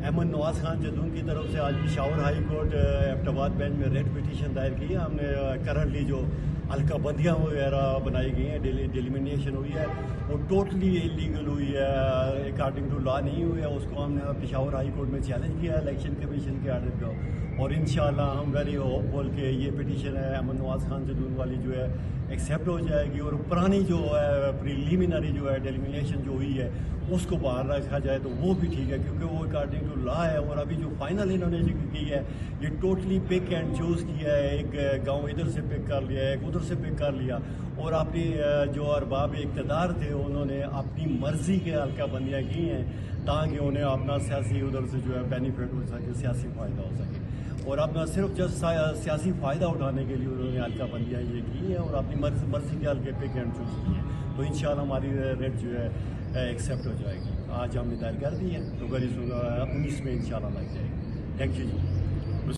احمد نواز خان جدون کی طرف سے آج پشاور ہائی کورٹ ایبٹ آباد بینچ میں ریٹ پٹیشن دائر کی ہے. ہم نے کرنٹلی جو حلقہ بندیوں وغیرہ بنائی گئی ہیں, ڈیلیمنیشن ہوئی ہے, وہ ٹوٹلی انلیگل ہوئی ہے, اکارڈنگ ٹو لا نہیں ہوئی ہے. اس کو ہم نے پشاور ہائی کورٹ میں چیلنج کیا ہے الیکشن کمیشن کے آرڈر کو, اور انشاءاللہ ہم ویری ہوپ فل کہ یہ پٹیشن ہے احمد نواز خان جدون والی جو ہے ایکسیپٹ ہو جائے گی, اور پرانی جو ہے پریلیمنری جو ہے ڈیلیمنیشن جو ہوئی ہے اس کو باہر رکھا جائے تو وہ بھی ٹھیک ہے, کیونکہ وہ اکارڈنگ ٹو لا ہے. اور ابھی جو فائنل انہوں نے ذکر کی ہے یہ ٹوٹلی پک اینڈ چوز کیا ہے, ایک گاؤں ادھر سے پک کر لیا, ایک ادھر سے پک کر لیا, اور اپنی جو ارباب اقتدار تھے انہوں نے اپنی مرضی کے حلقہ بندیاں کی ہیں تاکہ انہیں اپنا سیاسی ادھر سے جو ہے بینیفٹ ہو سکے, سیاسی فائدہ ہو سکے, اور اپنا صرف جس سیاسی فائدہ اٹھانے کے لیے انہوں نے حلقہ بندیاں یہ کی ہیں اور اپنی مرضی کے حلقے پک اینڈ چوز کی ہیں. تو انشاءاللہ ہماری ریٹ جو ہے ایکسیپٹ ہو جائے گی. آج ہم نے دائر کر دی ہے تو 19 میں انشاءاللہ لگ جائے گی. Thank you G.